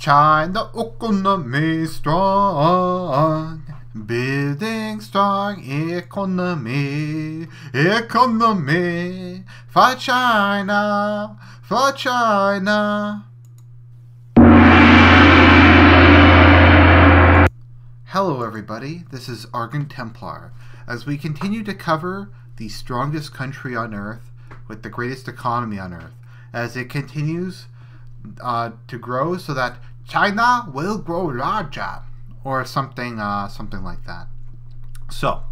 China economy strong, building strong economy, for China, for China. Hello everybody, this is Argent Templar, as we continue to cover the strongest country on Earth with the greatest economy on Earth, as it continues to grow so that China will grow larger, or something like that. So,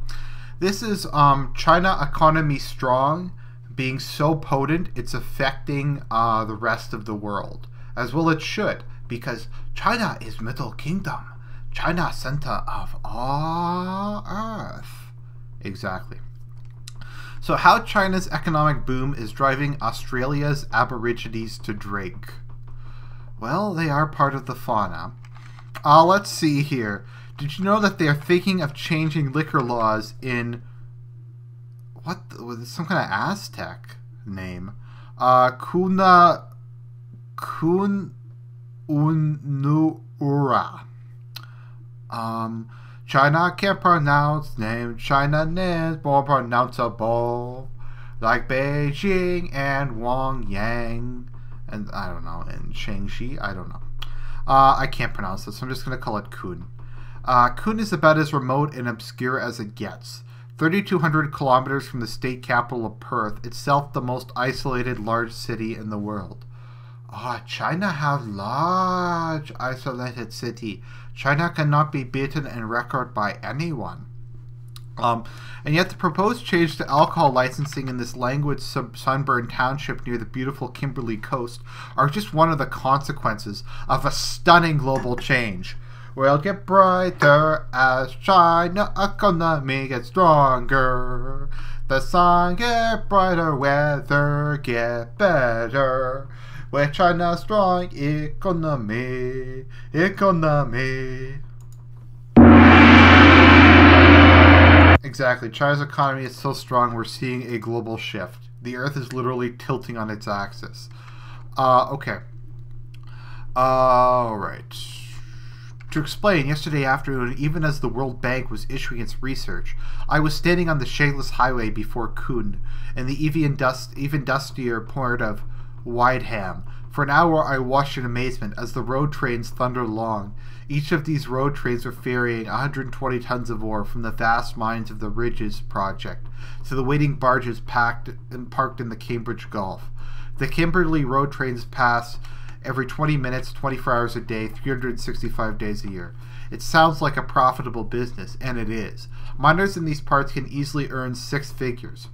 this is China economy strong, being so potent it's affecting the rest of the world, as well it should, because China is Middle Kingdom. China, center of all Earth. Exactly. So how China's economic boom is driving Australia's Aborigines to drink? Well, they are part of the fauna. Let's see here. Did you know that they are thinking of changing liquor laws in... what? Some kind of Aztec name. Kununura. China can't pronounce name. China names more pronounceable, like Beijing and Wangyang, and I don't know, and Shangxi. I don't know. I can't pronounce this, so I'm just gonna call it Kun. Kun is about as remote and obscure as it gets. 3,200 kilometers from the state capital of Perth, itself the most isolated large city in the world. China has large isolated city. China cannot be beaten in record by anyone. And yet the proposed change to alcohol licensing in this languid sunburned township near the beautiful Kimberley coast are just one of the consequences of a stunning global change. We'll get brighter as China economy gets stronger. The sun get brighter, weather get better. With China's strong economy. Exactly. China's economy is so strong we're seeing a global shift. The Earth is literally tilting on its axis. Okay. Alright. To explain, yesterday afternoon, even as the World Bank was issuing its research, I was standing on the shadeless highway before Kun, in the even dustier port of Wideham. For an hour I watched in amazement as the road trains thundered along. Each of these road trains were ferrying 120 tons of ore from the vast mines of the Ridges project to the waiting barges parked in the Cambridge Gulf. The Kimberley road trains pass every 20 minutes, 24 hours a day, 365 days a year. It sounds like a profitable business, and it is. Miners in these parts can easily earn 6 figures.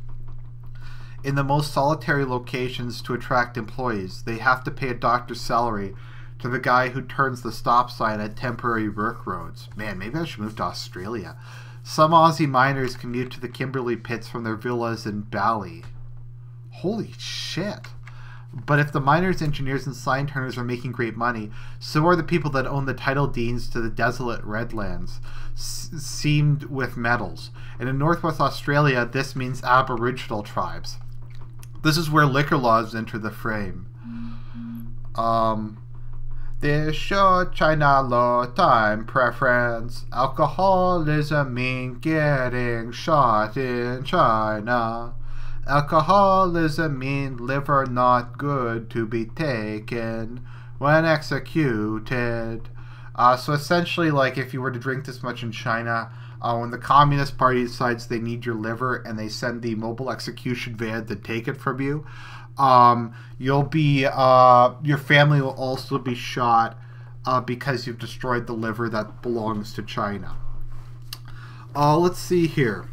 In the most solitary locations to attract employees, they have to pay a doctor's salary to the guy who turns the stop sign at temporary work roads. Man, maybe I should move to Australia. Some Aussie miners commute to the Kimberley pits from their villas in Bali. Holy shit. But if the miners, engineers, and sign turners are making great money, so are the people that own the title deeds to the desolate redlands, seamed with metals. And in northwest Australia, this means Aboriginal tribes. This is where liquor laws enter the frame. This short China low time preference. Alcoholism mean getting shot in China. Alcoholism mean liver not good to be taken when executed. So essentially, like, if you were to drink this much in China, when the Communist Party decides they need your liver and they send the mobile execution van to take it from you, you'll be, your family will also be shot because you've destroyed the liver that belongs to China. Let's see here.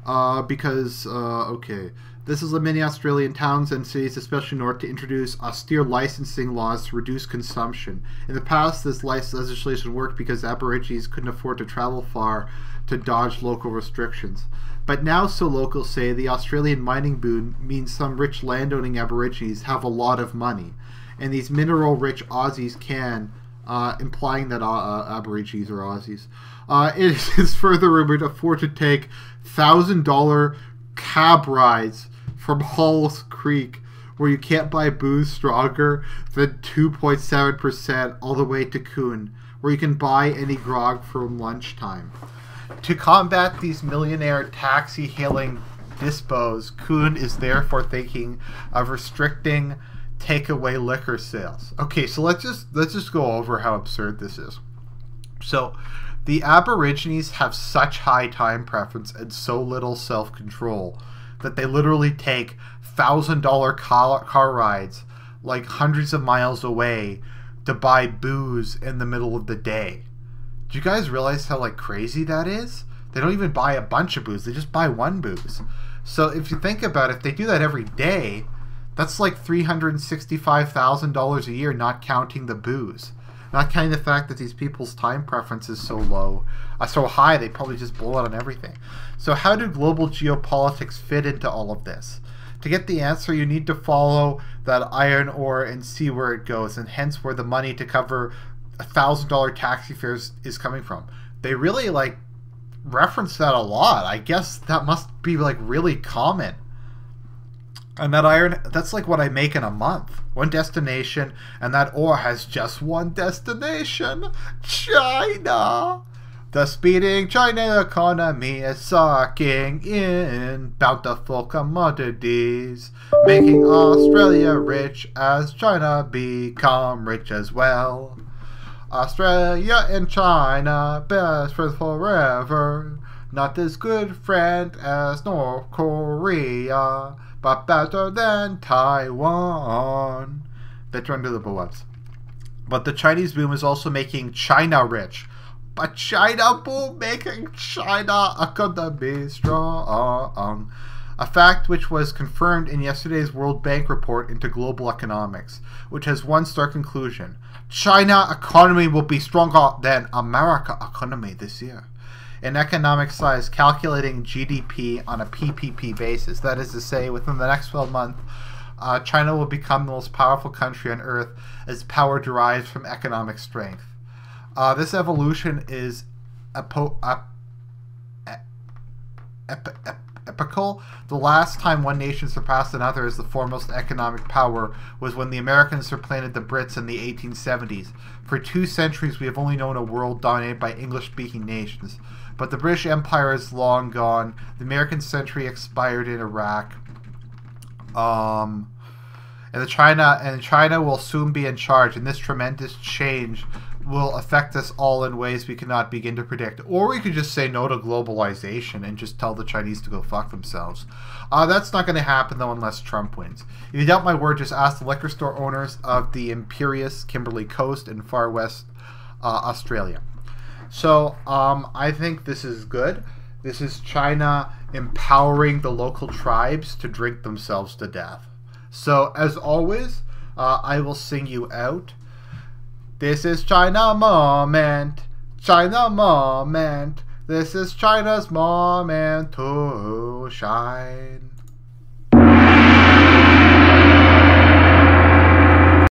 Okay. This is many Australian towns and cities, especially north, to introduce austere licensing laws to reduce consumption. In the past, this legislation worked because Aborigines couldn't afford to travel far to dodge local restrictions. But now, so locals say, the Australian mining boom means some rich landowning Aborigines have a lot of money. And these mineral-rich Aussies can, implying that Aborigines are Aussies, it is further rumored afford to take $1,000 cab rides from Halls Creek, where you can't buy booze stronger than 2.7% all the way to Kuhn, where you can buy any grog from lunchtime. To combat these millionaire taxi-hailing dispos, Kuhn is therefore thinking of restricting takeaway liquor sales. Okay, so let's just go over how absurd this is. So, the Aborigines have such high time preference and so little self-control that they literally take $1,000 car rides like hundreds of miles away to buy booze in the middle of the day. Do you guys realize how like crazy that is? They don't even buy a bunch of booze, they just buy one booze. So if you think about it, if they do that every day, that's like $365,000 a year, not counting the booze. Not counting the fact that these people's time preference is so low, so high, they probably just blow it on everything. So how do global geopolitics fit into all of this? To get the answer, you need to follow that iron ore and see where it goes, and hence where the money to cover $1,000 taxi fares is coming from. They really like reference that a lot. I guess that must be like really common. And that iron, that's like what I make in a month. One destination, and that ore has just one destination. China! The speeding China economy is sucking in bountiful commodities, making Australia rich as China become rich as well. Australia and China, best friends forever. Not as good friend as North Korea, but better than Taiwan. They turned to the Boabs. But the Chinese boom is also making China rich. But China boom making China economy strong. A fact which was confirmed in yesterday's World Bank report into global economics, which has one stark conclusion. China economy will be stronger than America economy this year. In economic size, calculating GDP on a PPP basis, that is to say, within the next 12 months, China will become the most powerful country on earth as power derives from economic strength. This evolution is epical. The last time one nation surpassed another as the foremost economic power was when the Americans supplanted the Brits in the 1870s. For 2 centuries, we have only known a world dominated by English-speaking nations. But the British Empire is long gone. The American century expired in Iraq. And China will soon be in charge, and this tremendous change will affect us all in ways we cannot begin to predict. Or we could just say no to globalization and just tell the Chinese to go fuck themselves. That's not going to happen, though, unless Trump wins. If you doubt my word, just ask the liquor store owners of the Imperious Kimberley Coast in far west Australia. So I think this is good. This is China empowering the local tribes to drink themselves to death. So as always, I will sing you out. This is China moment, China moment. This is China's moment to shine.